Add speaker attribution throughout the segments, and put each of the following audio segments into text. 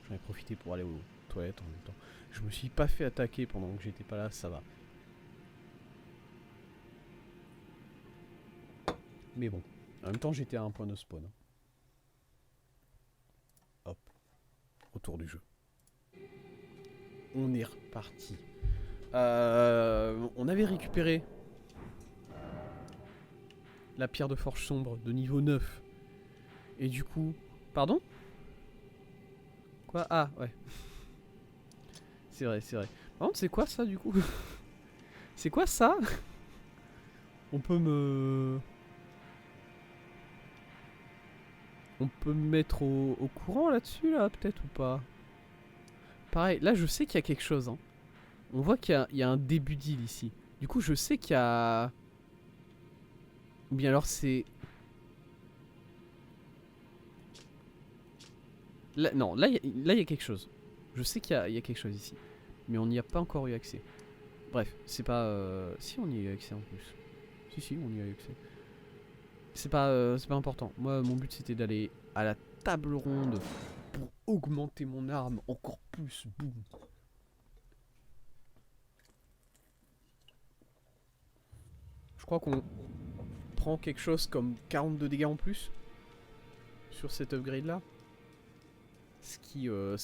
Speaker 1: J'en ai profité pour aller aux toilettes en même temps. Je me suis pas fait attaquer pendant que j'étais pas là, ça va. Mais bon, en même temps j'étais à un point de spawn. Hop, retour du jeu. On est reparti. On avait récupéré la pierre de forge sombre de niveau 9. Et du coup... Pardon? Quoi? Ah, ouais. C'est vrai, c'est vrai. Par contre, c'est quoi ça du coup? C'est quoi ça? On peut me... On peut me mettre au courant là-dessus, là, peut-être ou pas? Pareil, là je sais qu'il y a quelque chose. Hein. On voit qu'il y a un début d'île ici. Du coup, je sais qu'il y a... Ou bien alors c'est... Là, non, là il y a quelque chose. Je sais qu'il y a quelque chose ici. Mais on n'y a pas encore eu accès. Bref, c'est pas... Si, on y a eu accès en plus. Si, on y a eu accès. C'est pas important. Moi, mon but, c'était d'aller à la table ronde pour augmenter mon arme encore plus. Boum. Je crois qu'on prend quelque chose comme 42 dégâts en plus sur cet upgrade là. Ce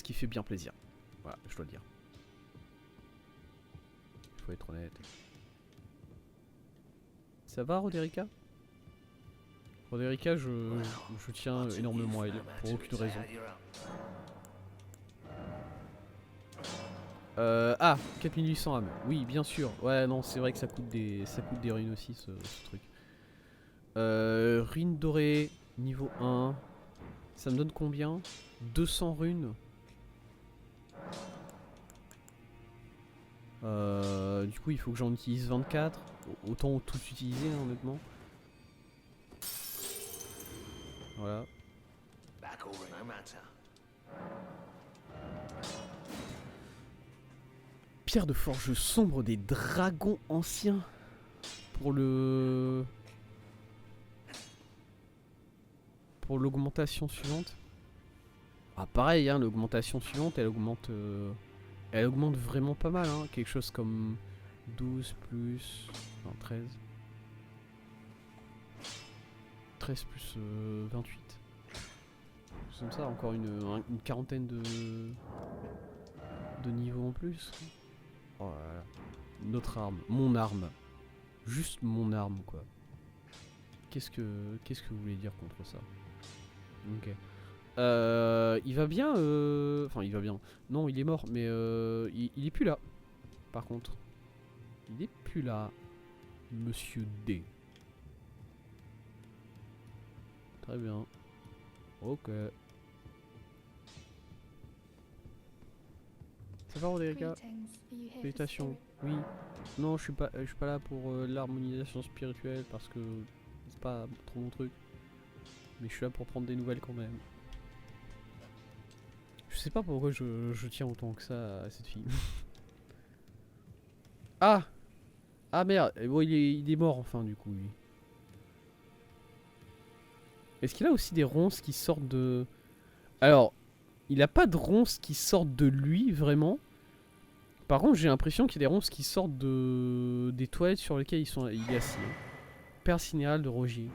Speaker 1: qui fait bien plaisir. Voilà, je dois le dire. Il faut être honnête. Ça va, Roderica? Roderica, je tiens énormément à elle, pour aucune raison. Ah, 4800 âmes. Oui, bien sûr. Ouais, non, c'est vrai que ça coûte des runes aussi, ce truc. Runes dorées, niveau 1. Ça me donne combien? 200 runes. Du coup, il faut que j'en utilise 24. Autant tout utiliser, hein, honnêtement. Voilà. Pierre de forge sombre des dragons anciens. Pour le... Pour l'augmentation suivante. Ah pareil, hein, l'augmentation suivante, elle augmente vraiment pas mal. Hein. Quelque chose comme 12 plus... Non, 13. 13 plus 28. C'est comme ça, encore une quarantaine de niveaux en plus. Oh là là. Notre arme, mon arme. Juste mon arme, quoi. Qu'est-ce que vous voulez dire contre ça? Ok. Il va bien, Enfin, il va bien. Non, il est mort, mais il est plus là. Par contre. Il est plus là. Monsieur D. Très bien. Ok. Ça va, Roderica? Félicitations. Oui. Non, je suis pas là pour l'harmonisation spirituelle parce que c'est pas trop mon truc. Mais je suis là pour prendre des nouvelles quand même. Je sais pas pourquoi je tiens autant que ça à cette fille. Ah! Ah merde! Bon, il est mort enfin du coup. Lui. Est-ce qu'il a aussi des ronces qui sortent de... Alors, il a pas de ronces qui sortent de lui vraiment. Par contre, j'ai l'impression qu'il y a des ronces qui sortent des toilettes sur lesquelles il est assis. Hein. Perle cinéral de Rogier.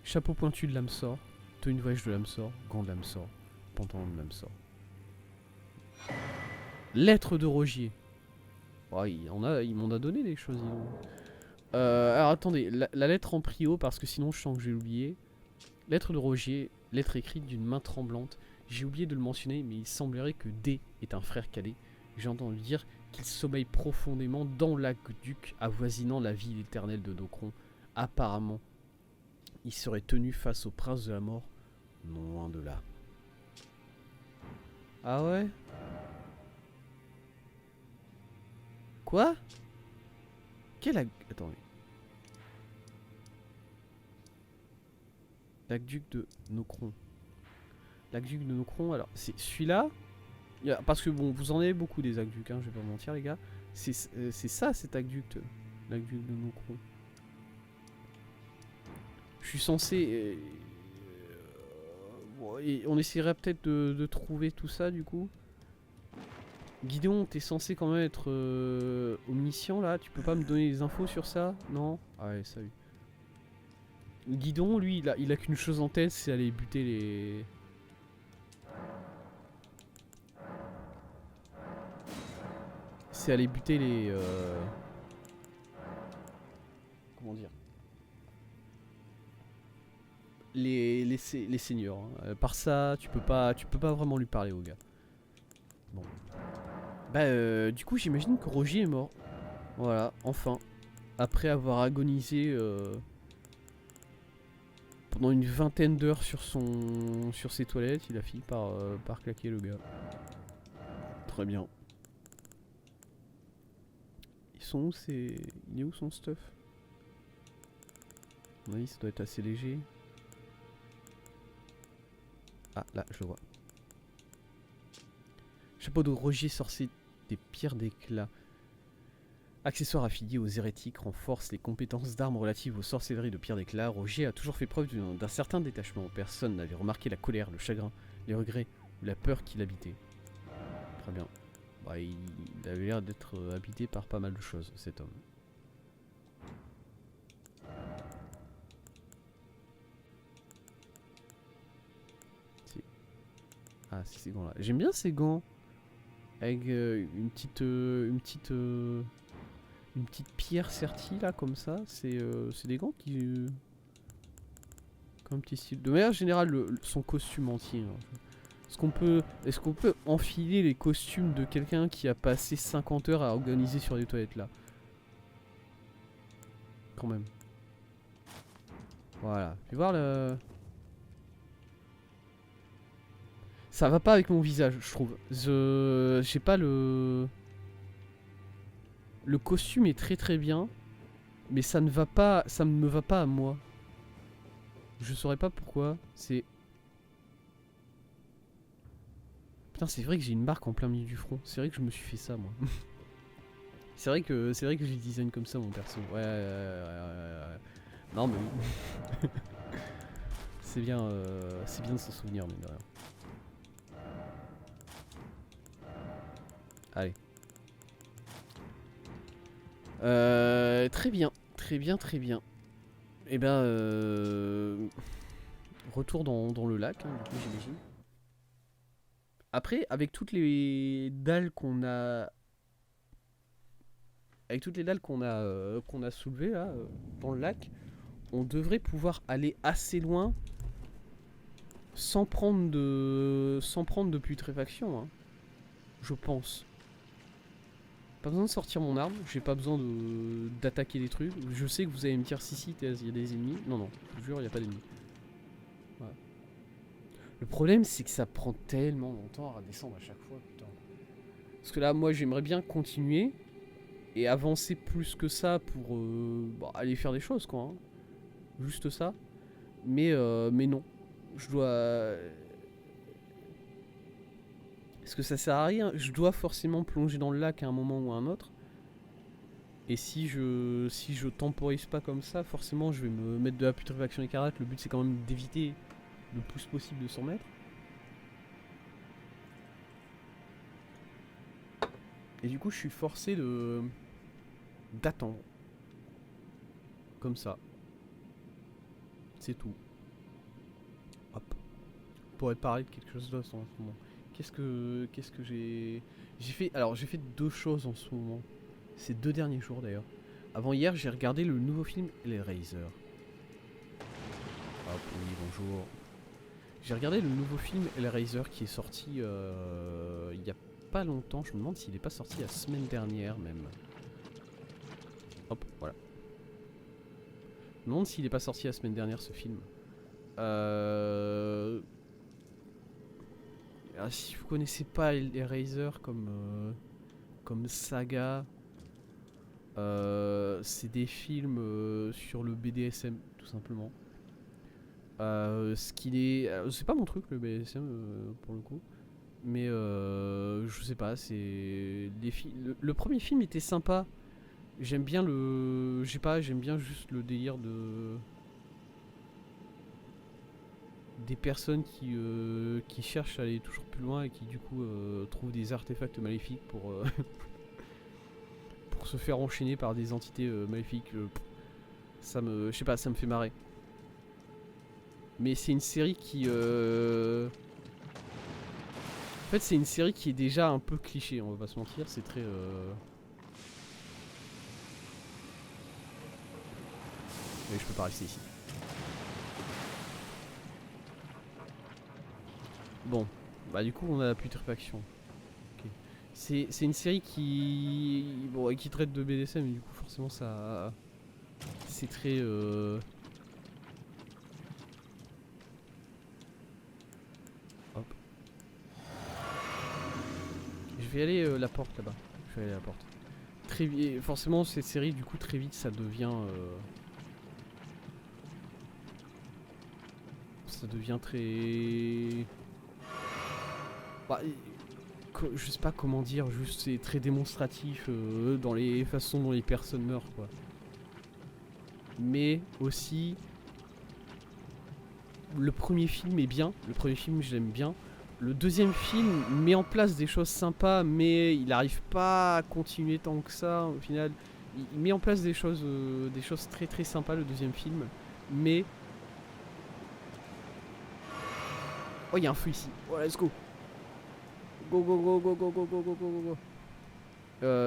Speaker 1: Chapeau pointu de l'âme-sort. Tenue voyage de l'âme-sort. Gant de l'âme-sort. Pantalon de l'âme-sort. Lettre de Rogier. Oh, il m'en a donné des choses. Alors attendez, la lettre en prio, parce que sinon je sens que je vais l'oublier. Lettre de Rogier, lettre écrite d'une main tremblante. J'ai oublié de le mentionner, mais il semblerait que D est un frère cadet. J'ai entendu dire qu'il sommeille profondément dans l'aqueduc avoisinant la ville éternelle de Nocron. Apparemment, il serait tenu face au prince de la mort, non loin de là. Ah ouais? Quoi? Attendez. L'aqueduc de Nocron. L'aqueduc de Nocron, alors c'est celui-là. Parce que bon, vous en avez beaucoup des aqueducs, hein, je vais pas mentir les gars. C'est ça cet aqueduc. L'aqueduc de Nocron. Je suis censé... Bon, et on essaierait peut-être de trouver tout ça du coup. Guidon, t'es censé quand même être omniscient là. Tu peux pas me donner des infos sur ça? Non? Ah ouais, salut. Guidon, lui, il a qu'une chose en tête, c'est aller buter les... C'est aller buter les... Comment dire? Les seigneurs. Hein. Par ça, tu peux pas vraiment lui parler au gars. Bon. Bah, du coup, j'imagine que Roger est mort. Voilà, enfin. Après avoir agonisé pendant une vingtaine d'heures sur ses toilettes, il a fini par claquer le gars. Très bien. Ils sont où c'est... Il est où son stuff? À mon avis, ça doit être assez léger. Ah, là, je le vois. Chapeau de Roger sorcier des pierres d'éclat. Accessoire affilié aux hérétiques renforce les compétences d'armes relatives aux sorcelleries de pierre d'éclat. Roger a toujours fait preuve d'un certain détachement. Personne n'avait remarqué la colère, le chagrin, les regrets ou la peur qui l'habitait. Très bien. Bah, il avait l'air d'être habité par pas mal de choses, cet homme. Ah, c'est ces gants là. J'aime bien ces gants. Avec une petite pierre sertie là comme ça. C'est des gants qui... comme petit style. De manière générale, son costume entier. Hein. Est-ce qu'on peut enfiler les costumes de quelqu'un qui a passé 50 heures à organiser sur les toilettes là? Quand même. Voilà. Fais voir le... Ça va pas avec mon visage, je trouve. J'ai pas le... Le costume est très très bien. Mais ça ne va pas... Ça ne me va pas à moi. Je saurais pas pourquoi. C'est... Putain, c'est vrai que j'ai une marque en plein milieu du front. C'est vrai que je me suis fait ça, moi. c'est vrai que j'ai design comme ça, mon perso. Ouais. Non, mais oui. c'est bien de s'en souvenir, mais de rien. Allez. Très bien. Très bien. Et ben, retour dans le lac, hein, du coup, j'imagine. Après, avec toutes les dalles qu'on a... Avec toutes les dalles qu'on a soulevées, là, dans le lac, on devrait pouvoir aller assez loin sans prendre de putréfaction, hein, je pense. Pas besoin de sortir mon arme, j'ai pas besoin d'attaquer des trucs. Je sais que vous allez me dire si il y a des ennemis. Non, je vous jure, il n'y a pas d'ennemis. Voilà. Le problème, c'est que ça prend tellement longtemps à redescendre à chaque fois, putain. Parce que là, moi, j'aimerais bien continuer et avancer plus que ça pour aller faire des choses, quoi. Hein. Juste ça. Mais non. Je dois... Est-ce que ça sert à rien? Je dois forcément plonger dans le lac à un moment ou à un autre. Et si je temporise pas comme ça, forcément je vais me mettre de la putréfaction écarlate. Le but c'est quand même d'éviter le plus possible de s'en mettre. Et du coup je suis forcé d'attendre. Comme ça. C'est tout. Hop. On pourrait parler de quelque chose d'autre en ce moment. Qu'est-ce que j'ai fait? Alors j'ai fait deux choses en ce moment. Ces 2 derniers jours d'ailleurs. Avant hier, j'ai regardé le nouveau film Hellraiser. Hop, oui, bonjour. J'ai regardé le nouveau film Hellraiser qui est sorti il y a pas longtemps. Je me demande s'il est pas sorti la semaine dernière même. Hop, voilà. Je me demande s'il est pas sorti la semaine dernière ce film. Alors, si vous connaissez pas Hellraiser comme saga, c'est des films sur le BDSM tout simplement. Ce qu'il est, c'est pas mon truc le BDSM pour le coup, mais je sais pas, c'est le premier film était sympa. J'aime bien j'aime bien juste le délire de des personnes qui cherchent à aller toujours plus loin et qui du coup trouvent des artefacts maléfiques pour, pour se faire enchaîner par des entités maléfiques. Je sais pas, ça me fait marrer. Mais c'est une série qui... En fait, c'est une série qui est déjà un peu cliché, on va pas se mentir. C'est très... Mais je peux pas rester ici. Bon, bah du coup on a la putréfaction. Okay. C'est une série qui... Bon, qui traite de BDSM, mais du coup forcément ça... C'est très... Hop. Je vais aller la porte là-bas. Je vais aller à la porte. Très vite, forcément cette série du coup très vite ça devient... Ça devient très... Bah, je sais pas comment dire, juste c'est très démonstratif dans les façons dont les personnes meurent quoi. Mais aussi le premier film est bien, le premier film j'aime bien. Le deuxième film met en place des choses sympas mais il n'arrive pas à continuer tant que ça au final. Il met en place des choses très très sympas le deuxième film, mais... Oh, il y a un feu ici. Oh, let's go. Go, go, go, go, go, go, go, go, go, go.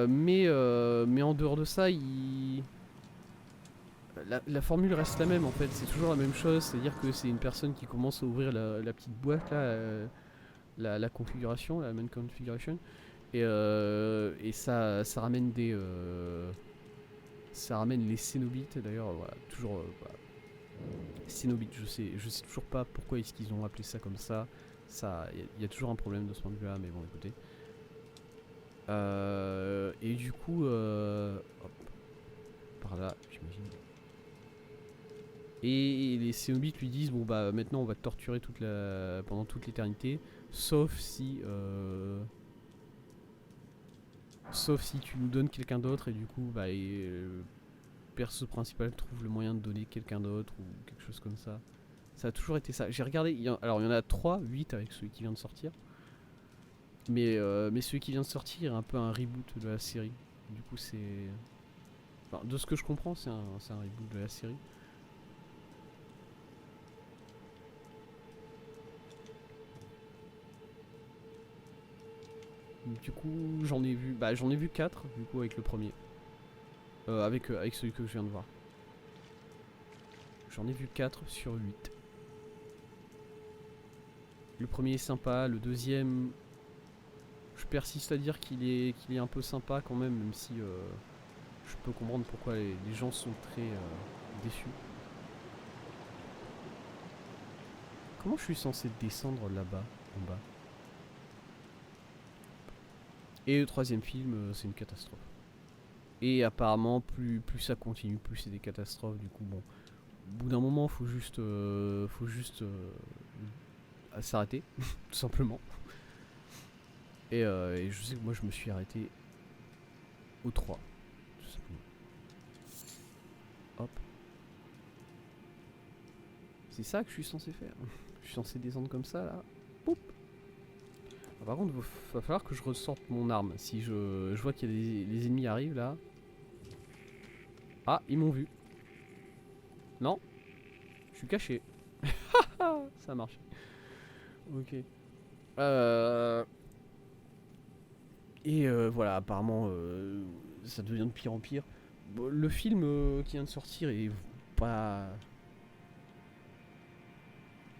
Speaker 1: Mais en dehors de ça, la formule reste la même en fait. C'est toujours la même chose. C'est-à-dire que c'est une personne qui commence à ouvrir la petite boîte là, la configuration, la main configuration. Et ça ramène des... ça ramène les Cénobites d'ailleurs. Voilà, toujours... voilà. Cénobites, je sais toujours pas pourquoi est-ce qu'ils ont appelé ça comme ça. Il y a toujours un problème de ce point de vue-là, mais bon, écoutez. Et du coup, hop, par là, j'imagine. Et les Cénobites lui disent bon bah maintenant on va te torturer pendant toute l'éternité, sauf si tu nous donnes quelqu'un d'autre et du coup bah le perso principal trouve le moyen de donner quelqu'un d'autre ou quelque chose comme ça. Ça a toujours été ça. J'ai regardé, alors il y en a 3, 8 avec celui qui vient de sortir. Mais celui qui vient de sortir est un peu un reboot de la série. Du coup c'est... Enfin, de ce que je comprends c'est un reboot de la série. Du coup j'en ai vu 4 du coup avec le premier. Avec celui que je viens de voir. J'en ai vu 4 sur 8. Le premier est sympa, le deuxième... Je persiste à dire qu'il est un peu sympa quand même si je peux comprendre pourquoi les gens sont très déçus. Comment je suis censé descendre là-bas, en bas? Et le troisième film, c'est une catastrophe. Et apparemment, plus ça continue, plus c'est des catastrophes. Du coup, bon, au bout d'un moment, faut juste s'arrêter, tout simplement. Et je sais que moi, je me suis arrêté au 3, tout simplement. Hop. C'est ça que je suis censé faire. Je suis censé descendre comme ça, là. Poup. Ah, par contre, va falloir que je ressorte mon arme. Si je vois qu'il y a les ennemis arrivent, là. Ah, ils m'ont vu. Non. Je suis caché. Ça marche. Ok. Et voilà, apparemment, ça devient de pire en pire. Bon, le film qui vient de sortir est pas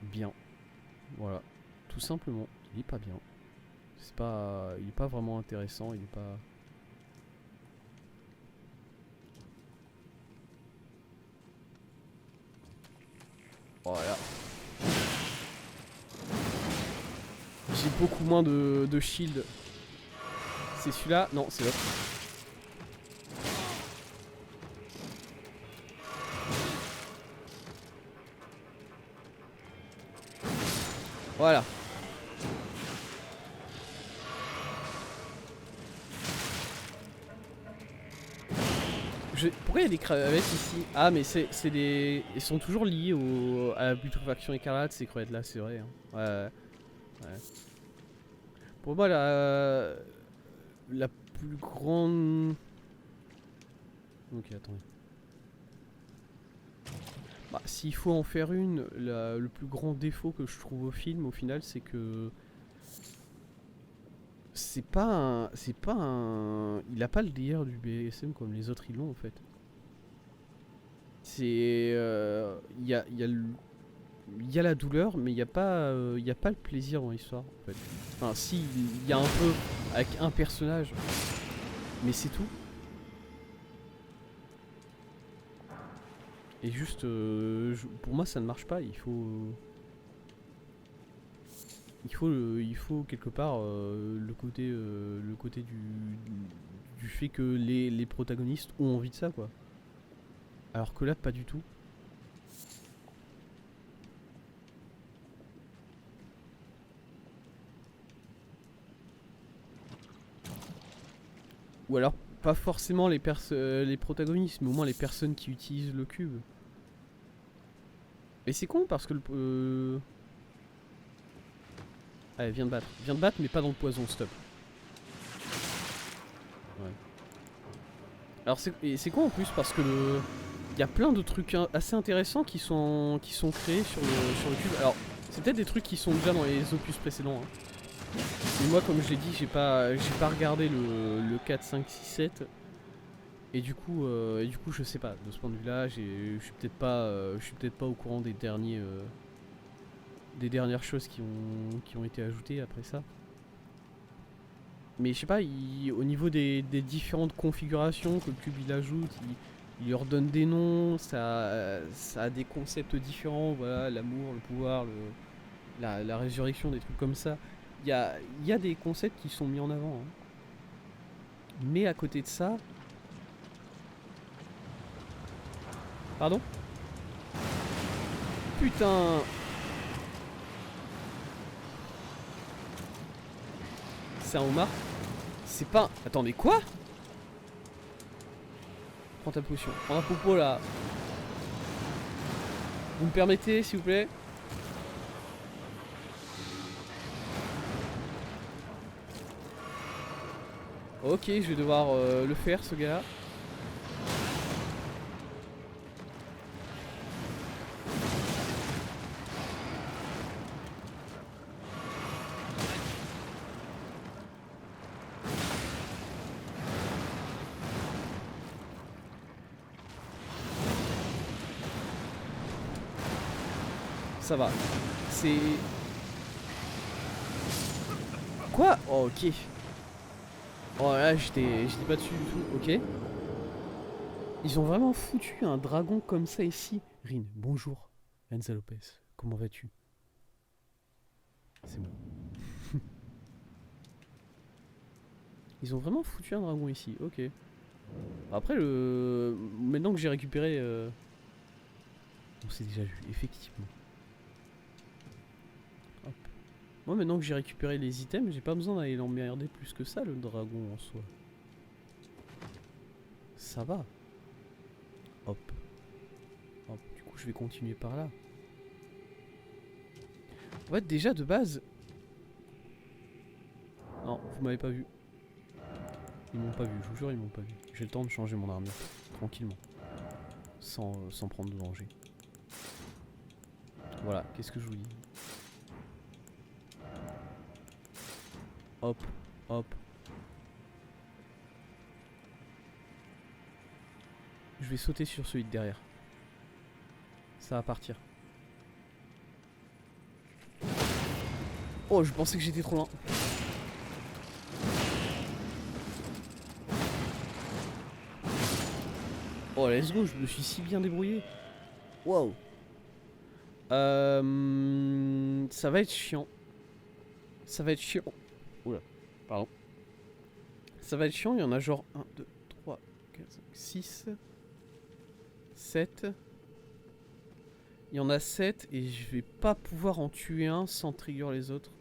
Speaker 1: bien. Voilà, tout simplement, il est pas bien. Il est pas vraiment intéressant, il est pas... Voilà. J'ai beaucoup moins de shield. C'est celui-là? Non, c'est l'autre. Voilà. Pourquoi il y a des crevettes ici? Ah mais c'est des... Ils sont toujours liés à la putréfaction écarlate ces crevettes là, c'est vrai. Hein. Ouais. Pour moi la plus grande... Ok, attendez. Bah, s'il faut en faire une, le plus grand défaut que je trouve au film au final, c'est que... C'est pas un... Il a pas le délire du BDSM comme les autres ils l'ont en fait. C'est... Il y a la douleur, mais il n'y a pas le plaisir dans l'histoire en fait. Enfin si, il y a un peu avec un personnage, mais c'est tout. Et juste, pour moi ça ne marche pas, il faut quelque part le côté du fait que les protagonistes ont envie de ça quoi. Alors que là pas du tout. Ou alors pas forcément les protagonistes, mais au moins les personnes qui utilisent le cube. Et c'est con parce que le... Allez, viens de battre. Viens de battre, mais pas dans le poison, stop. Ouais. Alors c'est con en plus parce que il y a plein de trucs assez intéressants qui sont créés sur le cube. Alors, c'est peut-être des trucs qui sont déjà dans les opus précédents. Hein. Mais moi, comme je l'ai dit, j'ai pas regardé le 4, 5, 6, 7. Et du coup, je sais pas. De ce point de vue-là, je suis peut-être pas au courant des dernières choses qui ont été ajoutées après ça. Mais je sais pas, au niveau des différentes configurations que le cube il ajoute, il leur donne des noms, ça a des concepts différents, voilà, l'amour, le pouvoir, la résurrection, des trucs comme ça. Il y a des concepts qui sont mis en avant. Hein. Mais à côté de ça... Pardon? Putain! C'est un homard? C'est pas... Attendez, quoi? Prends ta potion. Prends un popo là. Vous me permettez, s'il vous plaît? Ok, je vais devoir le faire, ce gars-là. Ça va. C'est... Quoi? Oh, ok. Oh là, j'étais pas dessus du tout. Ok. Ils ont vraiment foutu un dragon comme ça ici. Rin, bonjour. Enza Lopez, comment vas-tu? C'est bon. Ils ont vraiment foutu un dragon ici. Ok. Après, maintenant que j'ai récupéré... On s'est déjà vu, effectivement. Hop. Moi, maintenant que j'ai récupéré les items, j'ai pas besoin d'aller l'emmerder plus que ça, le dragon en soi. Ça va. Hop. Hop. Du coup, je vais continuer par là. En fait, déjà, de base... Non, vous m'avez pas vu. Ils m'ont pas vu, je vous jure, ils m'ont pas vu. J'ai le temps de changer mon armure. Tranquillement. Sans prendre de danger. Voilà, qu'est-ce que je vous dis? Hop, hop. Je vais sauter sur celui de derrière. Ça va partir. Oh, je pensais que j'étais trop loin. Oh, let's go, je me suis si bien débrouillé. Wow. Ça va être chiant. Ça va être chiant. Oula, pardon. Ça va être chiant, il y en a genre 1, 2, 3, 4, 5, 6, 7. Il y en a 7 et je vais pas pouvoir en tuer un sans trigger les autres.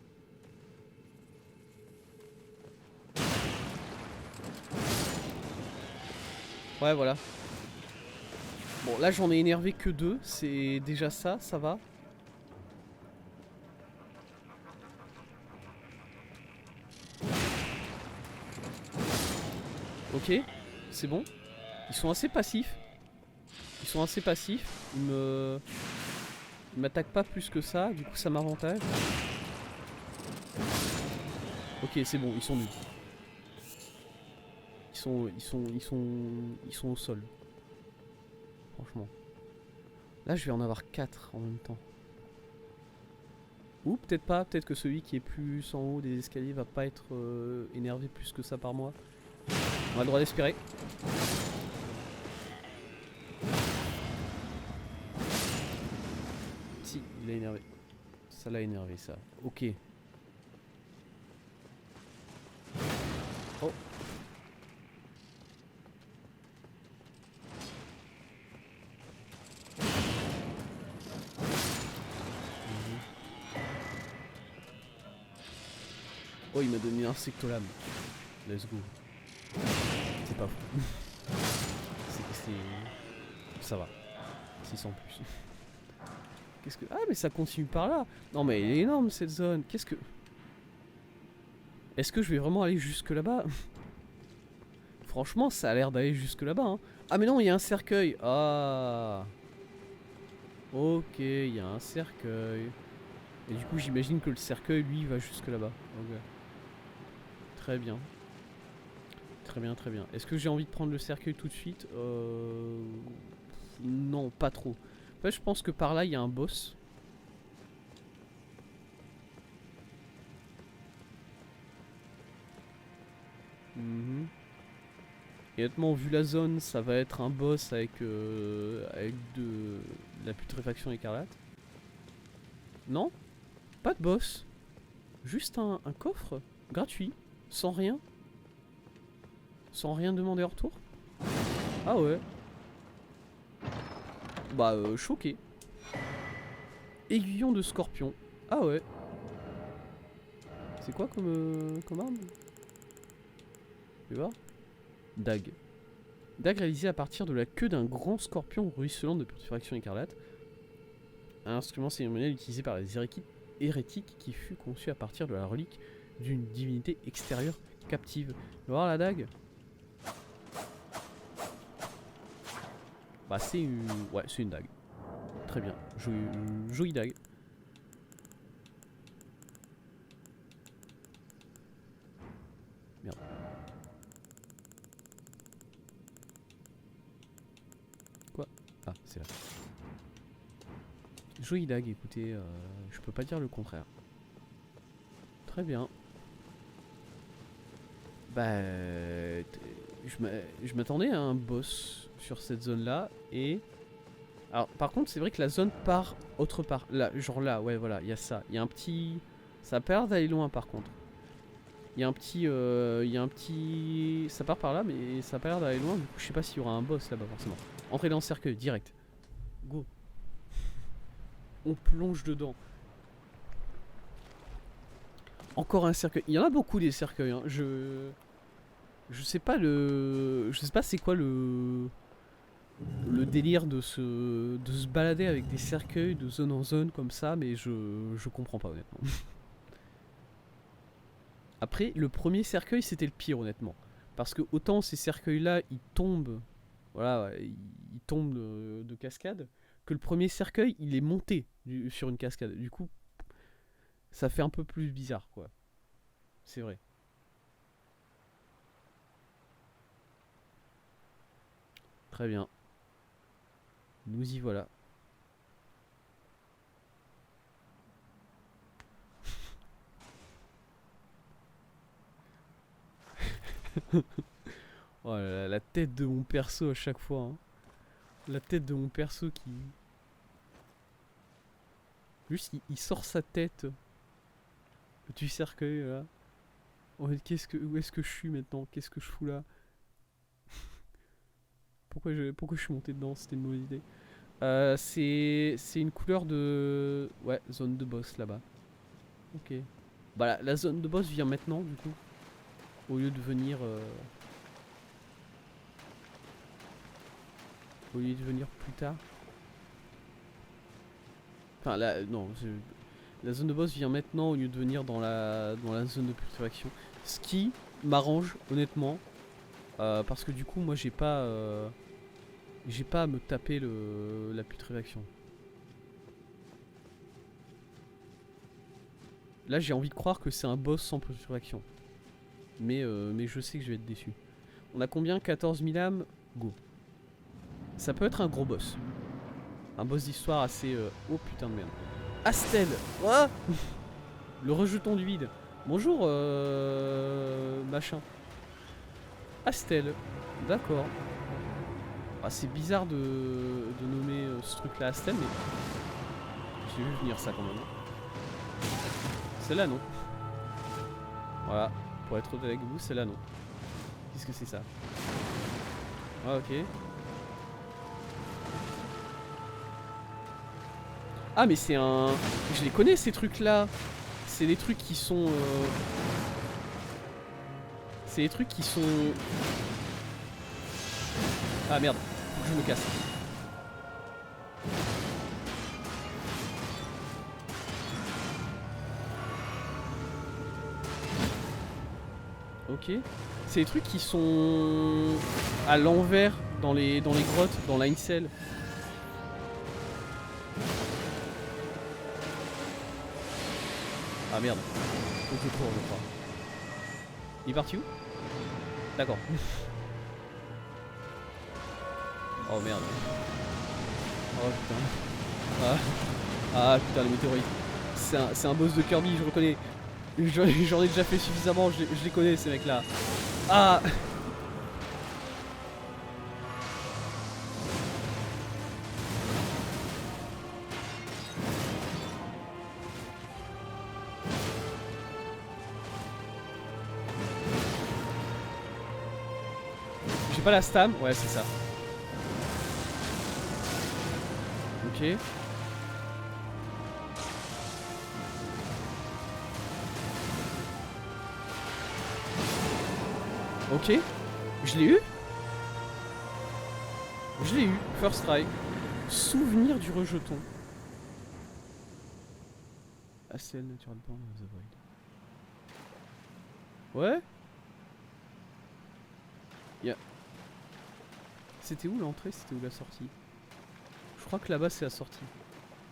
Speaker 1: Ouais, voilà. Bon, là j'en ai énervé que 2, c'est déjà ça, ça va. Ok, c'est bon. Ils sont assez passifs. Ils sont assez passifs. Ils m'attaquent pas plus que ça, du coup ça m'avantage. Ok, c'est bon, ils sont nuls. Ils sont au sol. Franchement. Là, je vais en avoir 4 en même temps. Ou peut-être pas, peut-être que celui qui est plus en haut des escaliers va pas être énervé plus que ça par moi. On a le droit d'espérer. Si, il l'a énervé. Ça l'a énervé, ça. Ok. Oh. Oh, il m'a donné un insectolame. Let's go. C'est pas fou. Ça va. 600 plus. Qu'est-ce que... Ah, mais ça continue par là. Non, mais elle est énorme cette zone. Qu'est-ce que... Est-ce que je vais vraiment aller jusque là-bas? Franchement, ça a l'air d'aller jusque là-bas. Hein. Ah, mais non, il y a un cercueil. Ah. Ok, il y a un cercueil. Et du coup, j'imagine que le cercueil, lui, va jusque là-bas. Ok. Très bien. Très bien, très bien. Est-ce que j'ai envie de prendre le cercueil tout de suite? Non, pas trop. En fait, je pense que par là, il y a un boss. Et honnêtement, vu la zone, ça va être un boss avec de la putréfaction écarlate. Non? Pas de boss. Juste un coffre gratuit, sans rien. Sans rien demander en retour. Ah ouais. Bah choqué. Aiguillon de scorpion. Ah ouais. C'est quoi comme arme? Tu vas voir. Dague. Dague réalisée à partir de la queue d'un grand scorpion ruisselant de putréfaction écarlate. Un instrument cérémoniel utilisé par les hérétiques qui fut conçu à partir de la relique d'une divinité extérieure captive. Tu vas voir la dague? Bah c'est une... Ouais, c'est une dague. Très bien. Jolie dague. Merde. Quoi? Ah, c'est là. Jolie dague, écoutez, je peux pas dire le contraire. Très bien. Bah... Je m'attendais à un boss sur cette zone-là, et... Alors, par contre, c'est vrai que la zone part autre part. Là, genre là, ouais, voilà, il y a ça. Il y a un petit... Ça a pas l'air d'aller loin, par contre. Il y a un petit... Il y a un petit... Ça part par là, mais ça a pas l'air d'aller loin. Du coup, je sais pas s'il y aura un boss là-bas, forcément. Entrez dans le cercueil, direct. Go. On plonge dedans. Encore un cercueil. Il y en a beaucoup des cercueils, hein. Je sais pas le... Je sais pas c'est quoi le délire de se balader avec des cercueils de zone en zone comme ça, mais je comprends pas honnêtement. Après, le premier cercueil c'était le pire honnêtement. Parce que autant ces cercueils là ils tombent, voilà, ils tombent de cascade, que le premier cercueil il est monté sur une cascade. Du coup, ça fait un peu plus bizarre quoi. C'est vrai. Très bien. Nous y voilà. Oh là là, la tête de mon perso à chaque fois. Hein. La tête de mon perso qui... Juste, il sort sa tête du cercueil là. En fait, où est-ce que je suis maintenant? Qu'est-ce que je fous là? Pourquoi je suis monté dedans? C'était une mauvaise idée. C'est une couleur de... Ouais, zone de boss là-bas. Ok. Bah la zone de boss vient maintenant du coup. Au lieu de venir... Au au lieu de venir plus tard. Enfin, là, non, la zone de boss vient maintenant au lieu de venir dans la zone de putréfaction. Ce qui m'arrange, honnêtement. Parce que du coup, moi, j'ai pas à me taper la putréfaction. Là, j'ai envie de croire que c'est un boss sans putréfaction. Mais je sais que je vais être déçu. On a combien? 14 000 âmes. Go. Ça peut être un gros boss. Un boss d'histoire assez... Oh putain de merde. Astel. What? Le rejeton du vide. Bonjour, machin. Astel. D'accord. Ah, c'est bizarre de nommer ce truc là Astel, mais... J'ai vu venir ça quand même. Celle-là, non. Voilà. Pour être honnête avec vous, celle-là, non. Qu'est-ce que c'est ça? Ah, ok. Ah, mais c'est un... Je les connais, ces trucs-là. C'est des trucs qui sont... C'est des trucs qui sont... Ah, merde. Faut que je me casse. Ok. C'est des trucs qui sont... à l'envers dans les grottes, dans l'Ainsel. Ah merde. Faut que je cours, je crois. Il est parti où? D'accord. Oh merde. Oh putain. Ah putain, les météorites. C'est un boss de Kirby, je reconnais. J'en ai déjà fait suffisamment, je les connais ces mecs là. Ah. J'ai pas la stam, ouais c'est ça. Ok. Ok. Je l'ai eu. Je l'ai eu. First try. Souvenir du rejeton. Astel Natural Born of the Void. Ouais. C'était où l'entrée? C'était où la sortie? Je crois que là-bas c'est la sortie.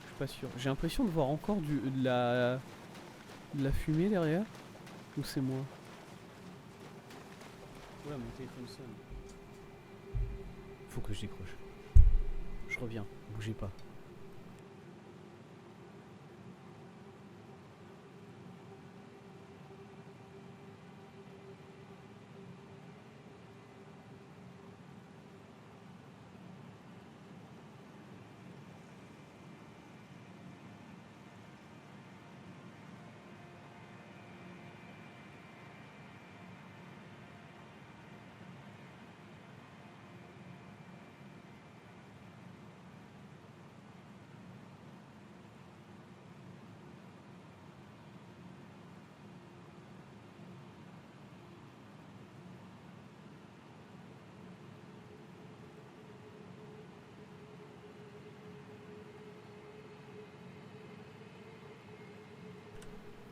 Speaker 1: Je suis pas sûr. J'ai l'impression de voir encore de la fumée derrière. Ou c'est moi? Voilà, mon téléphone sonne. Faut que je décroche. Je reviens, bougez pas.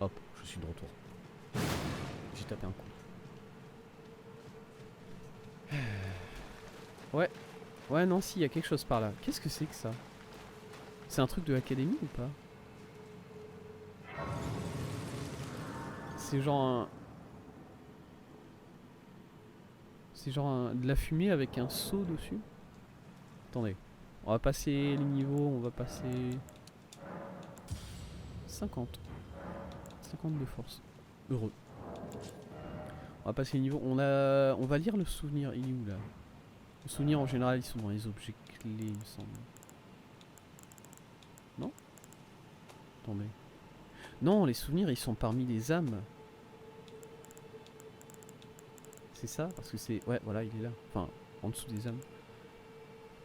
Speaker 1: Hop, je suis de retour. J'ai tapé un coup. Ouais. Ouais, non, si, il y a quelque chose par là. Qu'est-ce que c'est que ça? C'est un truc de l'académie ou pas? C'est genre un... C'est genre de la fumée avec un seau dessus? Attendez. On va passer les niveaux, on va passer... 50. 50 de force. Heureux. On va passer les niveaux. On va lire le souvenir. Il est où là? Le souvenir en général ils sont dans les objets clés il me semble. Non? Attendez. Non, les souvenirs ils sont parmi les âmes. C'est ça? Parce que c'est... Ouais voilà, il est là. Enfin, en dessous des âmes.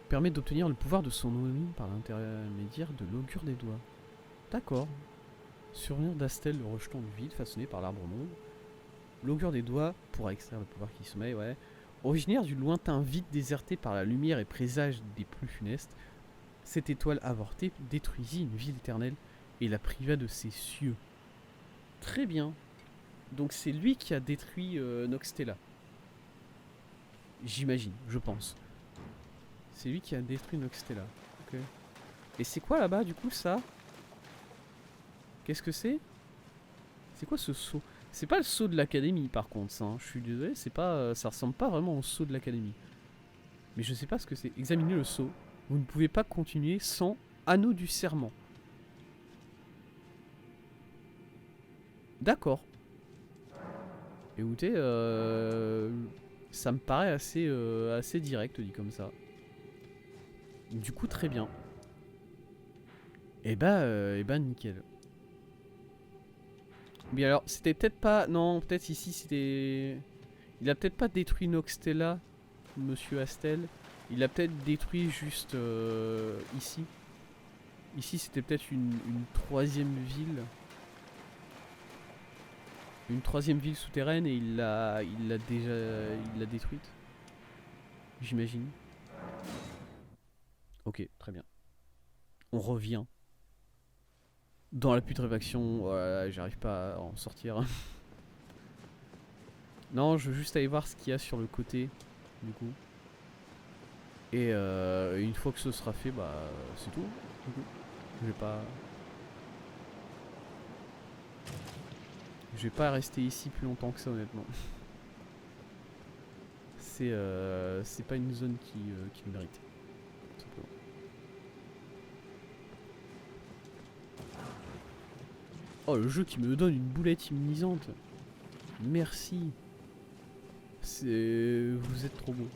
Speaker 1: Permet d'obtenir le pouvoir de son ennemi par l'intermédiaire de l'augure des doigts. D'accord. Souvenir d'Astel, le rejeton du vide façonné par l'arbre monde. L'augure des doigts pourra extraire le pouvoir qui sommeille, ouais. Originaire du lointain vide déserté par la lumière et présage des plus funestes, cette étoile avortée détruisit une ville éternelle et la priva de ses cieux. Très bien. Donc c'est lui qui a détruit Noxtella. J'imagine, je pense. C'est lui qui a détruit Noxtella. Ok. Et c'est quoi là-bas du coup ça? Qu'est-ce que c'est? C'est quoi ce sceau? C'est pas le sceau de l'académie par contre ça, hein. Je suis désolé, c'est pas, ça ressemble pas vraiment au sceau de l'académie. Mais je sais pas ce que c'est. Examinez le sceau. Vous ne pouvez pas continuer sans anneau du serment. D'accord. Écoutez, ça me paraît assez direct dit comme ça. Du coup très bien. Et bah nickel. Mais alors c'était peut-être pas... Non, peut-être ici c'était... Il a peut-être pas détruit Noxtella, Monsieur Astel. Il a peut-être détruit juste ici. Ici c'était peut-être une troisième ville. Une troisième ville souterraine et il l'a détruite. J'imagine. Ok, très bien. On revient. Dans la putréfaction, voilà, j'arrive pas à en sortir. Non, je veux juste aller voir ce qu'il y a sur le côté, du coup. Et une fois que ce sera fait, bah c'est tout. Du coup. Je vais pas... Je vais pas rester ici plus longtemps que ça, honnêtement. C'est pas une zone qui me mérite. Tout simplement. Oh, le jeu qui me donne une boulette immunisante. Merci. Vous êtes trop beau.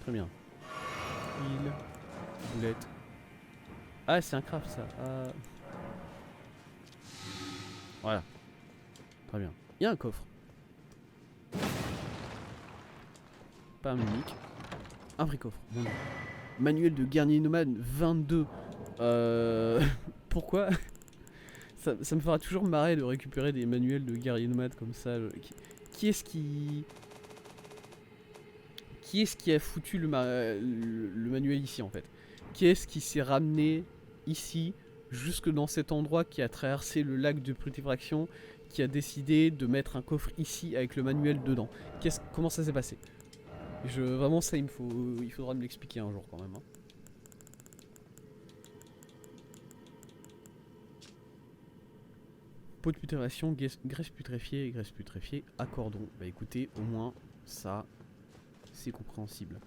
Speaker 1: Très bien. Île. Boulette. Ah, c'est un craft ça. Voilà. Très bien. Il y a un coffre. Pas un unique. Un vrai coffre. Bon. Manuel de guerrier nomade 22. Pourquoi ça me fera toujours marrer de récupérer des manuels de guerrier nomade comme ça. Qui est-ce qui... Qui est-ce qui a foutu le manuel ici en fait? Qui est-ce qui s'est ramené ici, jusque dans cet endroit qui a traversé le lac de putréfaction, qui a décidé de mettre un coffre ici avec le manuel dedans? Comment ça s'est passé? Vraiment ça il faudra me l'expliquer un jour quand même. Hein. Pot de putréfaction, graisse putréfiée, accordons. Bah écoutez, au moins ça c'est compréhensible.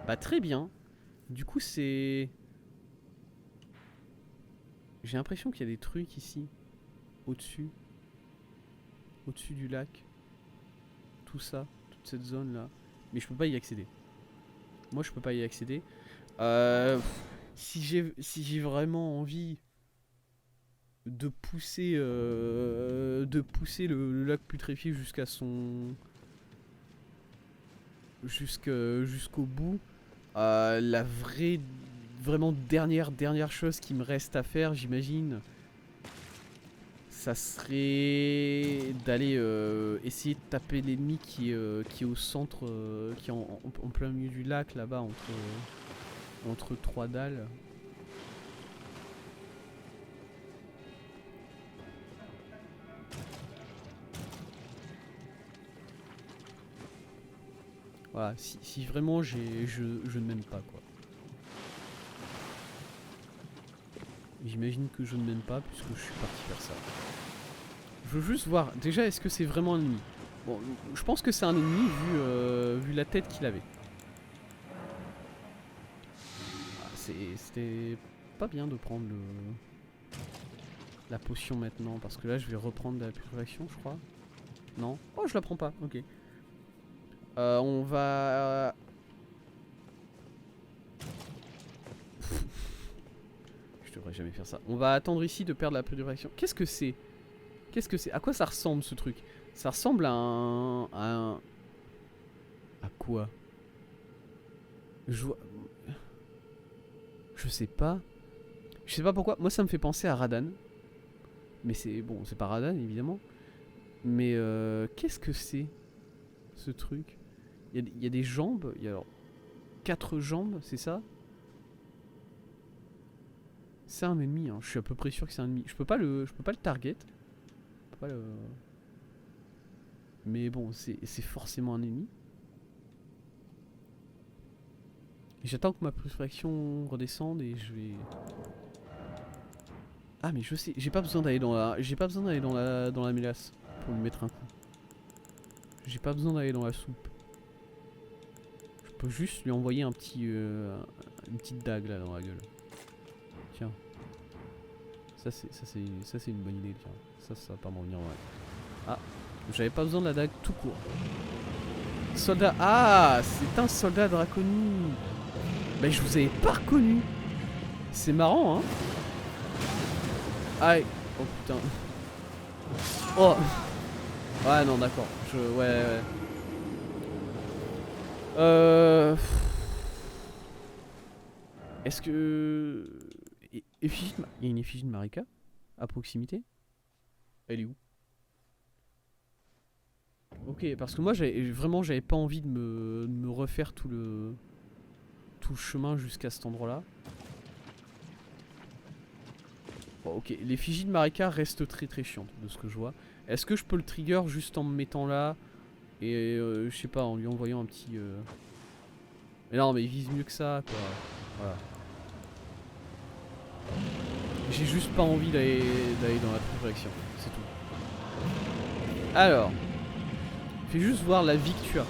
Speaker 1: Bah très bien. Du coup c'est... J'ai l'impression qu'il y a des trucs ici. Au-dessus. Au-dessus du lac. Tout ça. Toute cette zone là. Mais je peux pas y accéder. Moi je peux pas y accéder. Si j'ai vraiment envie de pousser le lac putréfié jusqu'à son... jusqu'au bout. La vraiment dernière chose qui me reste à faire, j'imagine, ça serait d'aller essayer de taper l'ennemi qui est au centre, qui est en plein milieu du lac là-bas, entre trois dalles. Voilà, si vraiment je ne m'aime pas quoi. J'imagine que je ne m'aime pas puisque je suis parti faire ça. Je veux juste voir, déjà est-ce que c'est vraiment un ennemi? Bon, je pense que c'est un ennemi vu la tête qu'il avait. Ah, c'était pas bien de prendre la potion maintenant parce que là je vais reprendre la putréfaction je crois. Non? Oh je la prends pas, ok. On va... Je devrais jamais faire ça. On va attendre ici de perdre la putréfaction. Qu'est-ce que c'est? Qu'est-ce que c'est? À quoi ça ressemble ce truc? Ça ressemble à un... À quoi? Je sais pas. Je sais pas pourquoi, moi ça me fait penser à Radan. Mais c'est bon, c'est pas Radan évidemment. Mais qu'est-ce que c'est ce truc? Il y a des jambes, il y a alors 4 jambes, c'est ça? C'est un ennemi, hein. Je suis à peu près sûr que c'est un ennemi. Je peux pas le target. Je peux pas le... Mais bon, c'est forcément un ennemi. J'attends que ma putréfaction redescende et je vais... Ah mais je sais, j'ai pas besoin d'aller dans la mélasse pour lui mettre un coup. J'ai pas besoin d'aller dans la soupe. Je peux juste lui envoyer un petit une petite dague là dans la gueule. Tiens. Ça c'est une bonne idée, tiens. Ça va pas m'en venir, ouais. Ah, j'avais pas besoin de la dague tout court. Soldat. Ah, c'est un soldat draconique. Bah je vous avais pas reconnu. C'est marrant, hein. Aïe. Oh putain. Oh. Ouais non d'accord. Ouais. Est-ce que... Effigie de... Il y a une effigie de Marika à proximité? Elle est où? Ok, parce que moi j'avais pas envie de me refaire tout le chemin jusqu'à cet endroit là. Bon, ok, l'effigie de Marika reste très très chiante de ce que je vois. Est-ce que je peux le trigger juste en me mettant là? Et je sais pas, en lui envoyant un petit... Mais non mais il vise mieux que ça quoi. Voilà. J'ai juste pas envie d'aller dans la putréfaction, c'est tout. Alors, fais juste voir la vie que tu as.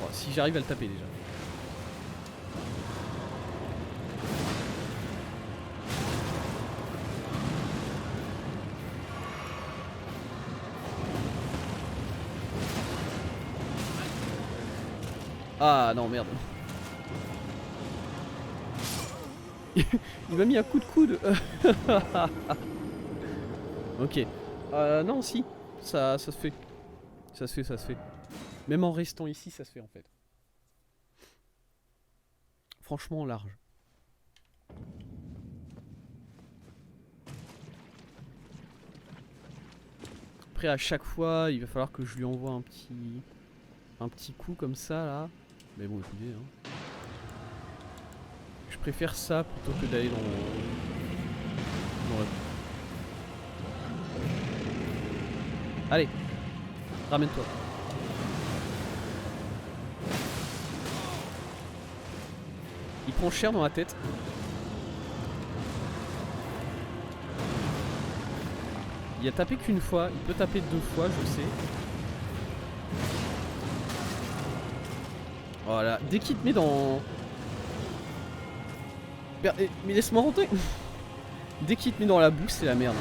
Speaker 1: Bon, si j'arrive à le taper déjà. Ah non merde. Il m'a mis un coup de coude. Ok. Non si. Ça se fait. Ça se fait. Même en restant ici, ça se fait en fait. Franchement large. Après à chaque fois, il va falloir que je lui envoie un petit coup comme ça là. Mais bon écoutez hein. Je préfère ça plutôt que d'aller dans la... Allez, ramène-toi. Il prend cher dans la tête. Il a tapé qu'une fois, il peut taper 2 fois, je sais. Voilà, dès qu'il te met dans... Mais laisse-moi rentrer. Dès qu'il te met dans la bouche, c'est la merde.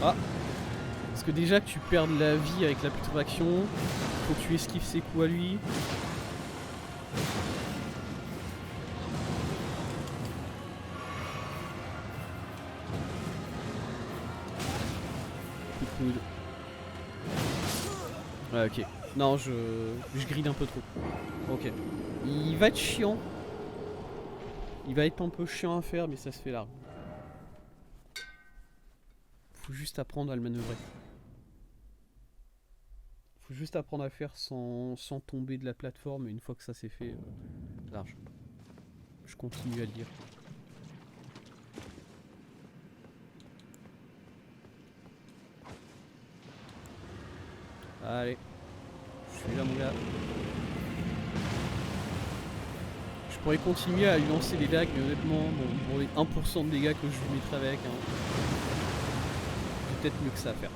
Speaker 1: Ah. Parce que déjà que tu perds de la vie avec la putréfaction, faut que tu esquives ses coups à lui. Ouais, ok. Non, je grille un peu trop. Ok. Il va être chiant. Il va être un peu chiant à faire, mais ça se fait là. Faut juste apprendre à le manœuvrer. Faut juste apprendre à faire sans tomber de la plateforme, et une fois que ça c'est fait, large. Je continue à le dire. Allez. Je suis là mon gars. Je pourrais continuer à lui lancer des dagues, mais honnêtement, bon, pour les 1% de dégâts que je lui mettrai avec, hein, peut-être mieux que ça à faire.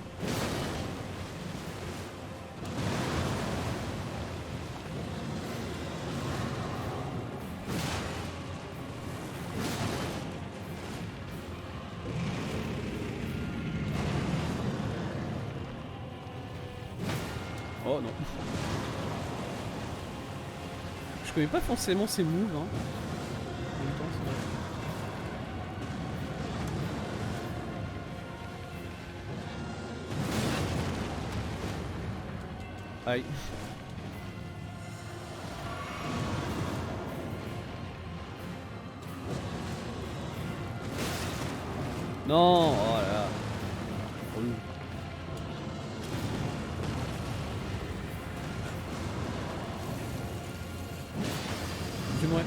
Speaker 1: Oh non. Je connais pas forcément ses moves, hein. En même temps, c'est vrai. Aïe. Non, oh là là. Relou. J'aimerais.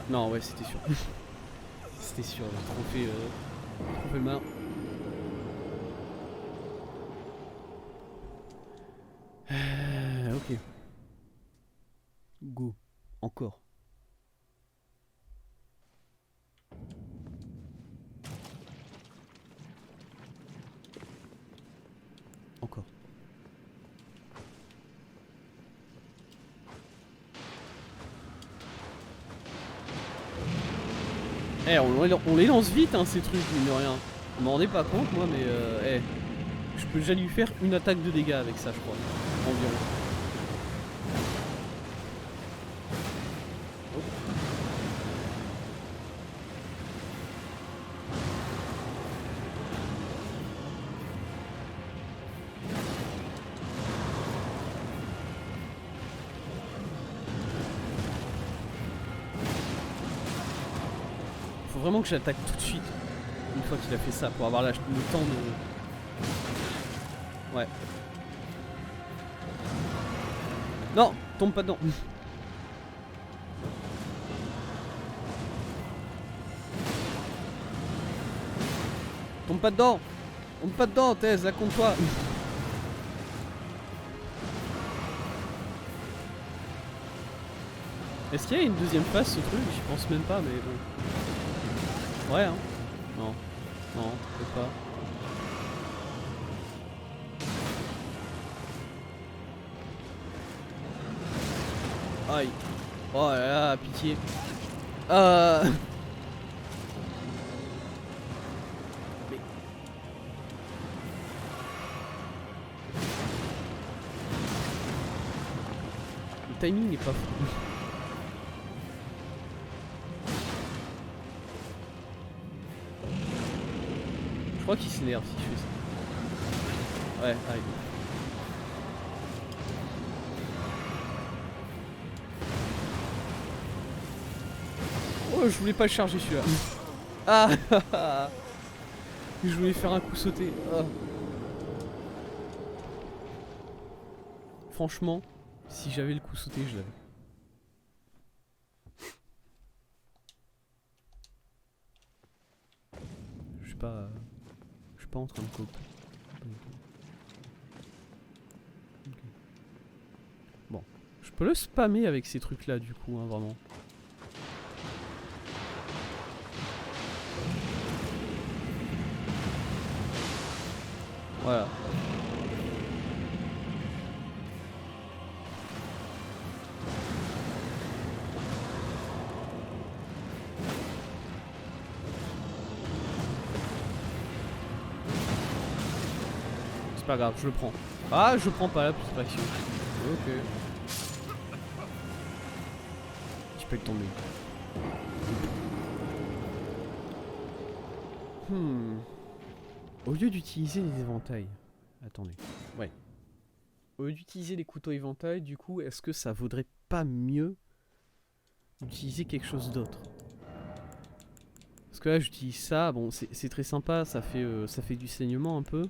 Speaker 1: Non, ouais, c'était sûr. C'était sûr, trop fait le malin. Ok. Go. Encore. Encore. Eh, on les lance vite, hein, ces trucs, mine de rien. Je m'en rendais pas compte, moi, mais je peux déjà lui faire une attaque de dégâts avec ça, je crois. Environ. Faut vraiment que j'attaque tout de suite. Une fois qu'il a fait ça, pour avoir le temps de... Ouais. Non, tombe pas dedans. Tombe pas dedans. Tombe pas dedans, Thèse, là contre toi. Est-ce qu'il y a une deuxième phase ce truc? J'y pense même pas, mais bon. Ouais, hein. Non. Non, peut-être pas. Aïe. Oh là là, pitié. Mais... Le timing n'est pas fou. Je crois qu'il s'énerve si je fais ça. Ouais, aïe. Oh, je voulais pas le charger celui-là. Ah. Je voulais faire un coup sauté. Ah. Franchement, si j'avais le coup sauté, je l'avais. Je suis pas en train de cope. Okay. Bon, je peux le spammer avec ces trucs là du coup, hein, vraiment. Voilà. C'est pas grave, je le prends. Ah, je prends pas la putréfaction. Ok. Tu peux le tomber. Au lieu d'utiliser les éventails. Attendez. Ouais. Au lieu d'utiliser les couteaux éventails, du coup, est-ce que ça vaudrait pas mieux d'utiliser quelque chose d'autre? Parce que là, j'utilise ça. Bon, c'est très sympa. Ça fait du saignement un peu.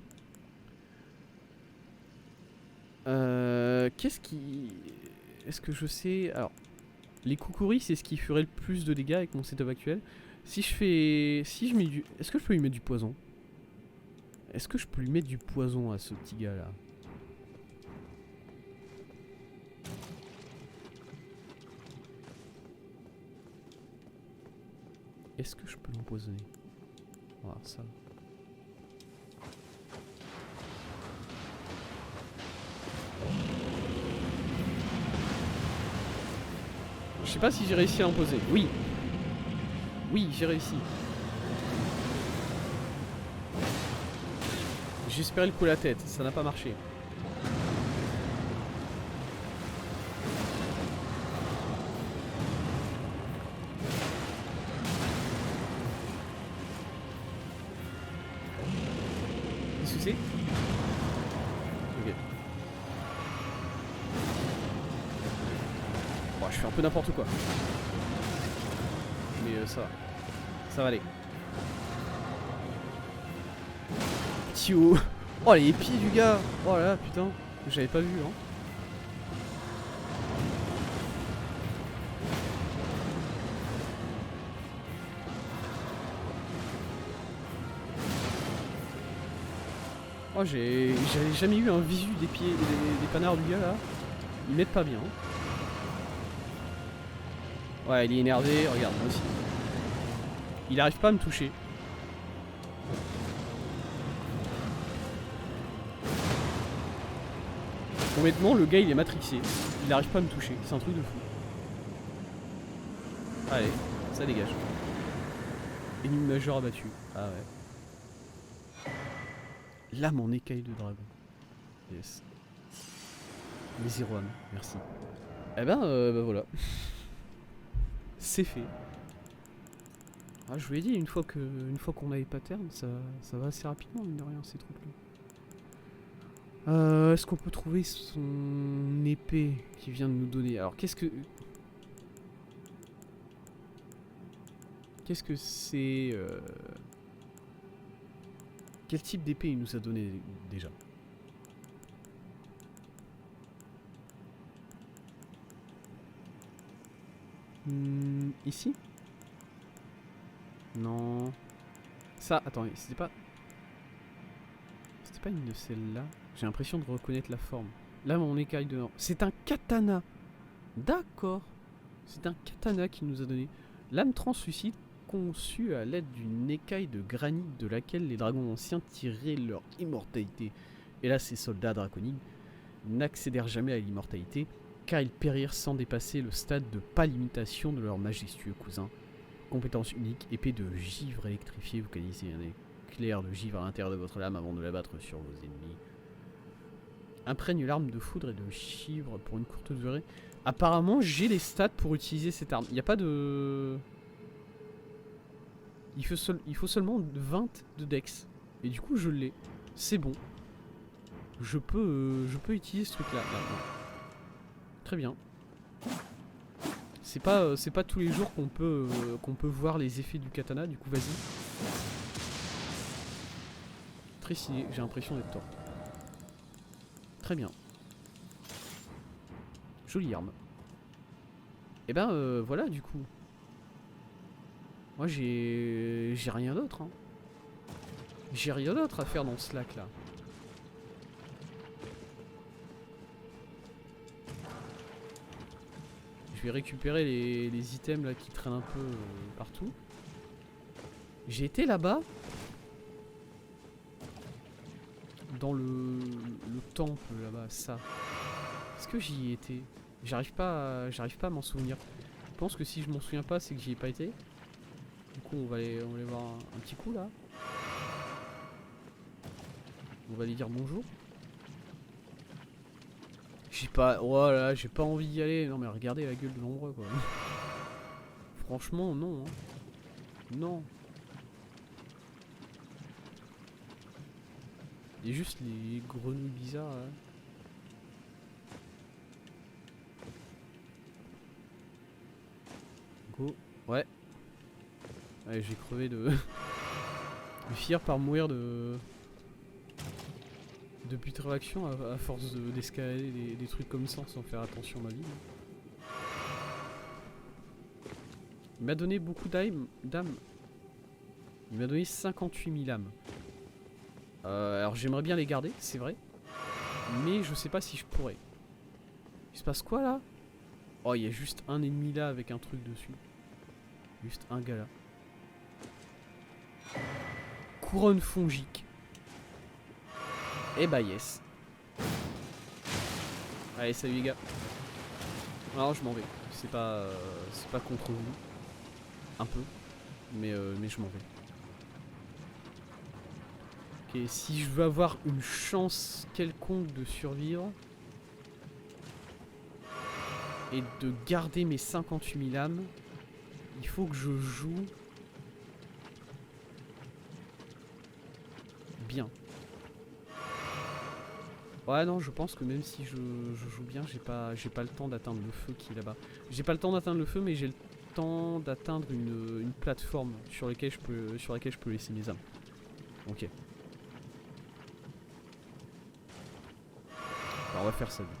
Speaker 1: Qu'est-ce qui... Est-ce que je sais... Alors, les koukouris, c'est ce qui ferait le plus de dégâts avec mon setup actuel. Si je fais... Si je mets du... Est-ce que je peux lui mettre du poison? Est-ce que je peux lui mettre du poison à ce petit gars là? Est-ce que je peux l'empoisonner? On va voir ça. Je sais pas si j'ai réussi à l'emposer. Oui. Oui, j'ai réussi. J'espérais le coup à la tête, ça n'a pas marché. que c'est? Ok. Bon, je fais un peu n'importe quoi. Mais ça va. Ça va aller. Tio. Oh les pieds du gars. Oh là là, putain. J'avais pas vu hein. Oh j'avais jamais eu un visu des pieds des panards du gars là. Ils mettent pas bien. Ouais il est énervé, regarde moi aussi. Il arrive pas à me toucher. Honnêtement le gars il est matrixé. Il arrive pas à me toucher, c'est un truc de fou. Allez, ça dégage. Ennemi majeur abattu. Ah ouais. Lame en écaille de dragon. Yes. Les 0 âmes, merci. Eh ben, bah voilà. C'est fait. Ah, je vous l'ai dit, une fois qu'on a les patterns, ça va assez rapidement, mine de rien, ces trucs-là. Est-ce qu'on peut trouver son épée qui vient de nous donner? Alors, qu'est-ce que c'est Quel type d'épée il nous a donné déjà? Ici? Non. Ça, attends, c'était pas une de celles-là? J'ai l'impression de reconnaître la forme. Là, mon écaille de... C'est un katana. D'accord. C'est un katana qu'il nous a donné. Lame translucide conçue à l'aide d'une écaille de granit de laquelle les dragons anciens tiraient leur immortalité. Et là, ces soldats draconiques n'accédèrent jamais à l'immortalité, car ils périrent sans dépasser le stade de pas limitation de leur majestueux cousin. Compétence unique, épée de givre électrifiée, vous canalisez un éclair de givre à l'intérieur de votre lame avant de l'abattre sur vos ennemis. Imprègne l'arme de foudre et de givre pour une courte durée. Apparemment, j'ai les stats pour utiliser cette arme. Il n'y a pas de... Il faut seulement 20 de dex. Et du coup, je l'ai. C'est bon. Je peux utiliser ce truc-là. Très bien. C'est pas tous les jours qu'on peut voir les effets du katana. Du coup, vas-y. Très stylé. J'ai l'impression d'être tort. Très bien. Jolie arme. Et ben voilà du coup. Moi j'ai rien d'autre hein. J'ai rien d'autre à faire dans ce lac là. Je vais récupérer les items là qui traînent un peu partout. J'ai été là-bas. Dans le temple là-bas, ça. Est-ce que j'y ai été? J'arrive pas à m'en souvenir. Je pense que si je m'en souviens pas, c'est que j'y ai pas été. Du coup, on va aller voir un petit coup là. On va aller dire bonjour. J'ai pas... Oh là, j'ai pas envie d'y aller. Non mais regardez la gueule de l'ombre quoi. Franchement, non. Hein. Non. Il y a juste les grenouilles bizarres là. Go. Ouais. Allez, j'ai crevé de... Je vais finir par mourir de putréfaction à force d'escalader des trucs comme ça sans faire attention à ma vie. Il m'a donné beaucoup d'âmes. Il m'a donné 58 000 âmes. Alors j'aimerais bien les garder, c'est vrai. Mais je sais pas si je pourrais. Il se passe quoi là? Oh, il y a juste un ennemi là avec un truc dessus. Juste un gars là. Couronne fongique. Eh bah yes. Allez, salut les gars. Alors je m'en vais. C'est pas contre vous. Un peu. Mais je m'en vais. Ok, si je veux avoir une chance quelconque de survivre et de garder mes 58 000 âmes, il faut que je joue bien. Ouais, non, je pense que même si je joue bien, j'ai pas le temps d'atteindre le feu qui est là-bas. J'ai pas le temps d'atteindre le feu, mais j'ai le temps d'atteindre une plateforme sur laquelle je peux laisser mes âmes. Ok. Alors on va faire ça du coup.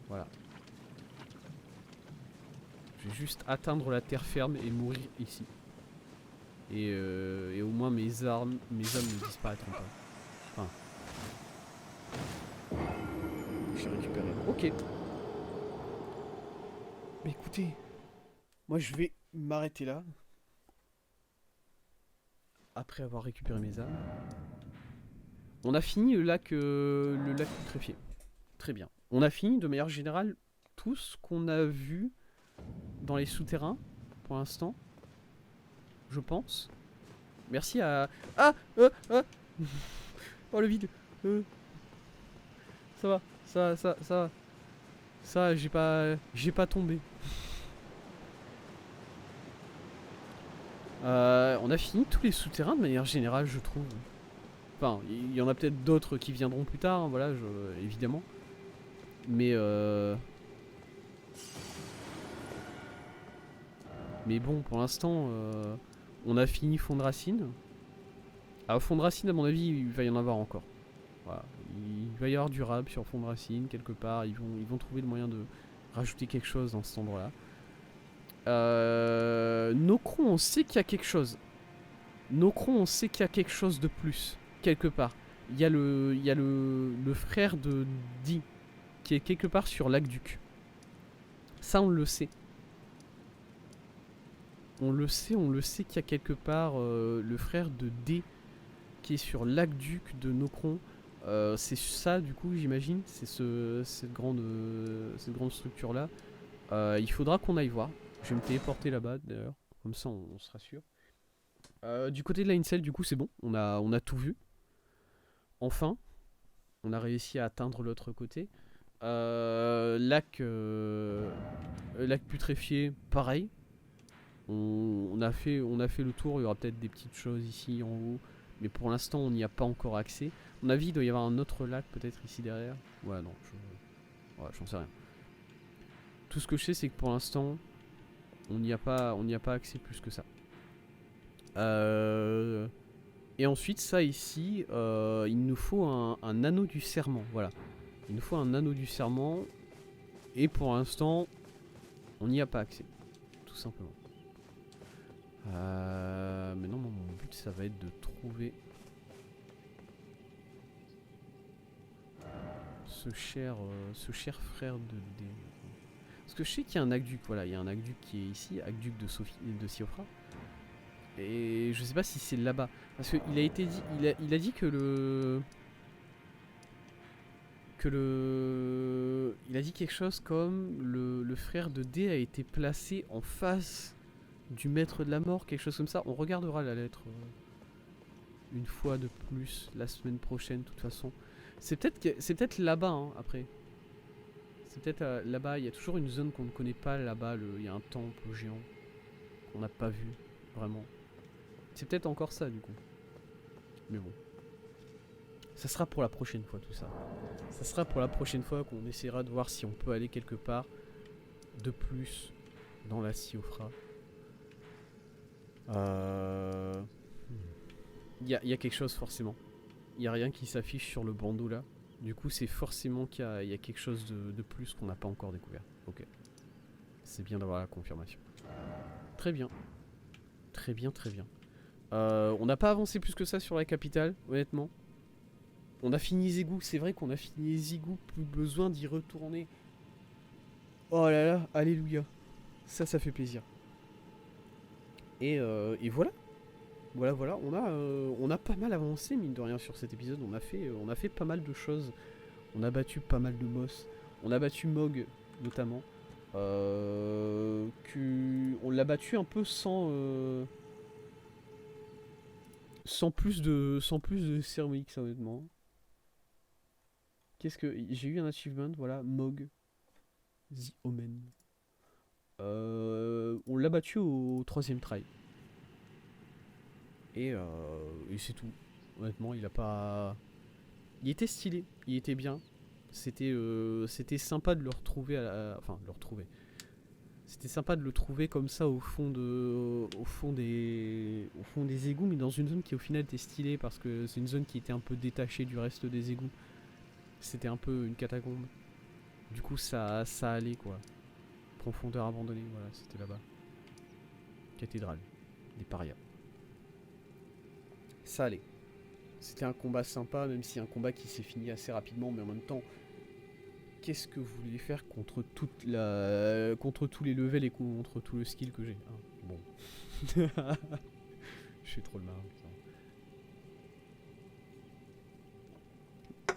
Speaker 1: Voilà. Je vais juste atteindre la terre ferme et mourir ici. Et au moins mes âmes ne disparaîtront pas. Enfin, j'ai récupéré. Ok. Mais écoutez, moi je vais m'arrêter là. Après avoir récupéré mes âmes. On a fini le lac putréfié. Très bien. On a fini de manière générale tout ce qu'on a vu dans les souterrains pour l'instant. Je pense. Merci à... Ah, ah. Oh le vide. Ça va, ça va. Ça, j'ai pas tombé. On a fini tous les souterrains de manière générale, je trouve. Enfin, il y en a peut-être d'autres qui viendront plus tard, hein, voilà, évidemment. Mais bon, pour l'instant, on a fini Fond de Racine. Alors, Fond de Racine, à mon avis, il va y en avoir encore. Voilà. Il va y avoir du rab sur Fond de Racine, quelque part. Ils vont trouver le moyen de rajouter quelque chose dans cet endroit-là. Nocron, on sait qu'il y a quelque chose. Nocron, on sait qu'il y a quelque chose de plus, quelque part. Il y a le frère de Di, qui est quelque part sur l'Aqueduc. Ça, on le sait. On le sait qu'il y a quelque part le frère de D, qui est sur l'Aqueduc de Nocron. C'est ça, du coup, j'imagine. C'est cette grande structure-là. Il faudra qu'on aille voir. Je vais me téléporter là-bas, d'ailleurs. Comme ça, on se rassure. Du côté de la Incel, du coup, c'est bon. On a tout vu. Enfin, on a réussi à atteindre l'autre côté. Lac putréfié, pareil. On a fait le tour. Il y aura peut-être des petites choses ici en haut. Mais pour l'instant, on n'y a pas encore accès. À mon avis, il doit y avoir un autre lac peut-être ici derrière. Ouais, non, j'en sais rien. Tout ce que je sais, c'est que pour l'instant, on n'y a pas accès plus que ça. Et ensuite, ça ici, il nous faut un anneau du serment. Voilà. Il nous faut un anneau du serment. Et pour l'instant, on n'y a pas accès. Tout simplement. Mais non, mon but, ça va être de trouver ce cher frère de D. Parce que je sais qu'il y a un aqueduc. Voilà, il y a un aqueduc qui est ici. Aqueduc de Siofra. Et je sais pas si c'est là-bas. Parce qu'il a été dit. Il a dit que il a dit quelque chose comme le frère de D a été placé en face du maître de la mort, quelque chose comme ça. On regardera la lettre une fois de plus la semaine prochaine, de toute façon. C'est peut-être là-bas, hein, après. C'est peut-être là-bas. Il y a toujours une zone qu'on ne connaît pas là-bas. Il y a un temple géant qu'on n'a pas vu, vraiment. C'est peut-être encore ça, du coup. Mais bon. Ça sera pour la prochaine fois, tout ça. Ça sera pour la prochaine fois qu'on essaiera de voir si on peut aller quelque part de plus dans la Siofra. Il y a quelque chose forcément. Il n'y a rien qui s'affiche sur le bandeau là. Du coup, c'est forcément qu'il y a quelque chose de plus qu'on n'a pas encore découvert. Ok. C'est bien d'avoir la confirmation. Très bien. Très bien, très bien. On n'a pas avancé plus que ça sur la capitale, honnêtement. On a fini Zégou, c'est vrai qu'on a fini Zégou, plus besoin d'y retourner. Oh là là, alléluia. Ça fait plaisir. Et voilà. Voilà, on a pas mal avancé, mine de rien, sur cet épisode. On a fait pas mal de choses. On a battu pas mal de boss. On a battu Mog, notamment. On l'a battu un peu sans plus de cérémonie que ça, honnêtement. Qu'est-ce que... J'ai eu un achievement, voilà, Mog. The Omen. On l'a battu au 3ème try. Et c'est tout. Honnêtement, il a pas... Il était stylé, il était bien. C'était sympa de le retrouver enfin, de le retrouver. C'était sympa de le trouver comme ça au fond des égouts, mais dans une zone qui au final était stylée parce que c'est une zone qui était un peu détachée du reste des égouts. C'était un peu une catacombe. Du coup, ça allait quoi. Profondeur abandonnée, voilà, c'était là-bas. Cathédrale, des parias. Ça allait. C'était un combat sympa, même si un combat qui s'est fini assez rapidement, mais en même temps, qu'est-ce que vous voulez faire contre contre tous les levels et contre tout le skill que j'ai, hein. Bon. Je suis trop le marin,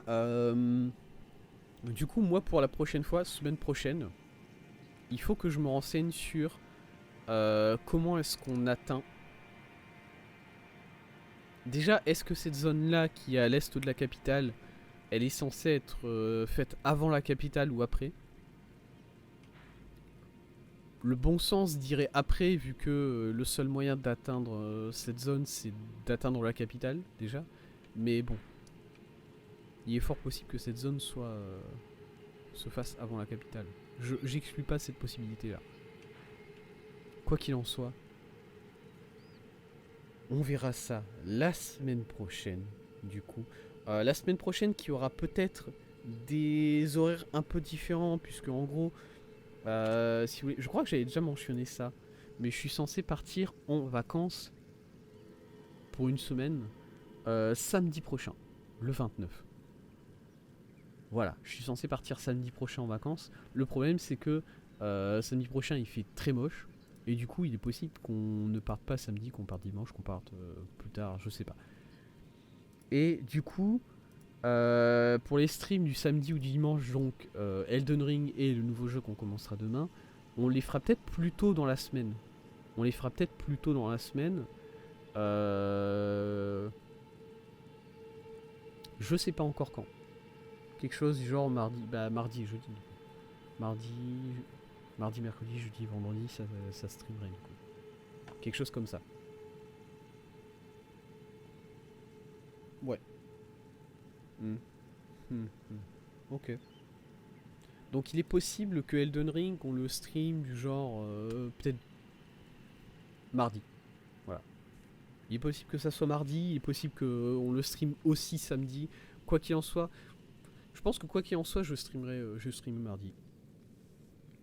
Speaker 1: putain. Du coup, moi, pour la prochaine fois, semaine prochaine, il faut que je me renseigne sur comment est-ce qu'on atteint. Déjà, est-ce que cette zone-là, qui est à l'est de la capitale, elle est censée être faite avant la capitale ou après? Le bon sens dirait après, vu que le seul moyen d'atteindre cette zone, c'est d'atteindre la capitale, déjà. Mais bon, il est fort possible que cette zone se fasse avant la capitale. J'exclus pas cette possibilité-là. Quoi qu'il en soit, on verra ça la semaine prochaine, du coup. La semaine prochaine qui aura peut-être des horaires un peu différents, puisque en gros, si vous voulez, je crois que j'avais déjà mentionné ça, mais je suis censé partir en vacances pour une semaine samedi prochain, le 29. Voilà, je suis censé partir samedi prochain en vacances. Le problème, c'est que samedi prochain, il fait très moche. Et du coup, il est possible qu'on ne parte pas samedi, qu'on parte dimanche, qu'on parte plus tard, je sais pas. Et du coup, pour les streams du samedi ou du dimanche, donc Elden Ring et le nouveau jeu qu'on commencera demain, on les fera peut-être plus tôt dans la semaine. On les fera peut-être plus tôt dans la semaine. Je sais pas encore quand. Quelque chose du genre mardi et jeudi. Mardi, mercredi, jeudi, vendredi, ça streamerait du coup. Quelque chose comme ça. Ouais. Ok. Donc il est possible que Elden Ring, on le stream du genre peut-être mardi. Voilà. Il est possible que ça soit mardi, il est possible qu'on le stream aussi samedi. Quoi qu'il en soit, je pense que quoi qu'il en soit, je streamerai mardi.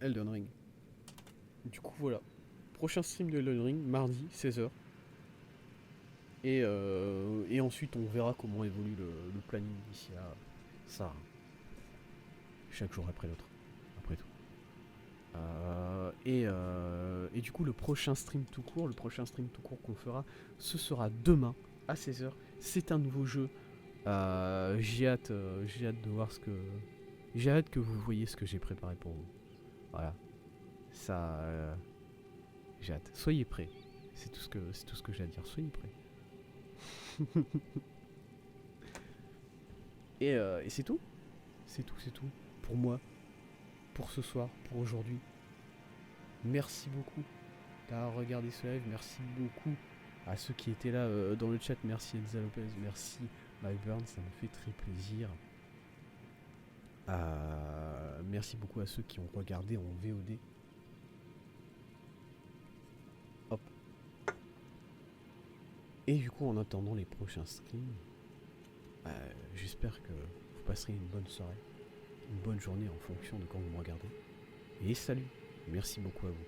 Speaker 1: Elden Ring. Du coup, voilà. Prochain stream de Elden Ring, mardi, 16h. Et ensuite, on verra comment évolue le planning d'ici là. Ça, chaque jour après l'autre, après tout. Et du coup, le prochain stream tout court qu'on fera, ce sera demain à 16h. C'est un nouveau jeu. J'ai hâte de voir ce que. J'ai hâte que vous voyez ce que j'ai préparé pour vous. Voilà. Ça. J'ai hâte. Soyez prêts. C'est tout ce que j'ai à dire. Soyez prêts. Et c'est tout. C'est tout. Pour moi. Pour ce soir. Pour aujourd'hui. Merci beaucoup d'avoir regardé ce live. Merci beaucoup à ceux qui étaient là dans le chat. Merci Elsa Lopez. Merci Mike Burns. Ça me fait très plaisir. Merci beaucoup à ceux qui ont regardé en VOD. Hop. Et du coup, en attendant les prochains streams, j'espère que vous passerez une bonne soirée, une bonne journée en fonction de quand vous me regardez. Et salut, merci beaucoup à vous.